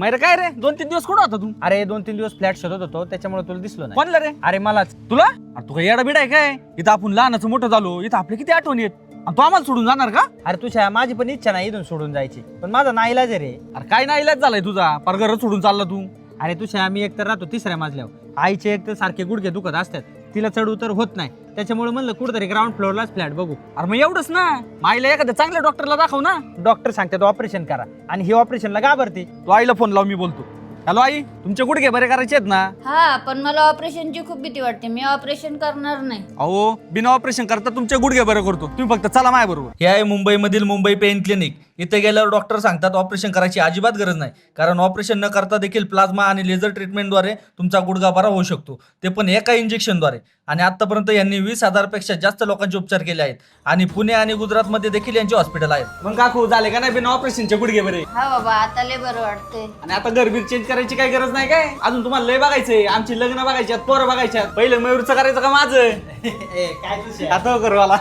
मैरे काय रे 2-3 दिवस कुठं होता तू? अरे 2-3 दिवस फ्लॅट शोधत होतो त्याच्यामुळे तुला दिसलो नाही. कोणला रे? अरे मलाच. तुला? अरे तू काय येडा बिडा आहे काय? इथं आपण लहानाचं मोठं झालो, इथं आपले किती आठवणी आहेत आणि तू आम्हाला सोडून जाणार का? अरे तुझ्या माझी पण इच्छा नाही इथून सोडून जायची, पण माझा नाईलाज आहे रे. अरे काय नाही इलाज झालाय तुझा, पार घर सोडून चालला तू. अरे तुझ्या आम्ही एकतर राहतो 3ऱ्या मजल्यावर, आईचे एक तर सारखे गुडघे दुखत असतात, तिला चढ उतर होत नाही, त्याच्यामुळे म्हणलं कुठेतरी ग्राउंड फ्लोअरलाच फ्लॅट बघू. अरे मग एवढंच ना, आईला एखाद्या चांगल्या डॉक्टरला दाखव ना. डॉक्टर सांगतात ऑपरेशन करा आणि ही ऑपरेशनला घाबरते. तू आईला फोन लाव, मी बोलतो. हॅलो आई, तुमचे गुडघे बरे करायचे आहेत ना? हा, पण मला ऑपरेशनची खूप भीती वाटते. मी ऑपरेशन करणार नाही. अहो, बिना ऑपरेशन करता तुमचे गुडघे बरे करतो. तुम्ही फक्त चला माझ्या बरोबर. हे आहे मुंबईमधील मुंबई पेन क्लिनिक. इथे गेल्यावर डॉक्टर सांगतात ऑपरेशन करायची अजिबात गरज नाही, कारण ऑपरेशन न करता देखील प्लाझ्मा आणि लेझर ट्रीटमेंटद्वारे तुमचा गुडघा बरा होऊ शकतो, ते पण एका इंजेक्शनद्वारे. आणि आतापर्यंत यांनी 20,000 पेक्षा जास्त लोकांचे उपचार केले आहेत आणि पुणे आणि गुजरातमध्ये देखील यांचे हॉस्पिटल आहेत. मग काकू झाले का नाही बिना ऑपरेशनचे गुडघे बरे? हा बाबा, आता लय बरं वाटतंय. आणि आता घरबीर चेंज करायची काही गरज नाही काय? अजून तुम्हाला लय बघायचंय, आमची लग्न बघायची, पोरं बघायच्यात. पहिलं मयूरचं करायचं का माझं? काय तुझ्या आता करू मला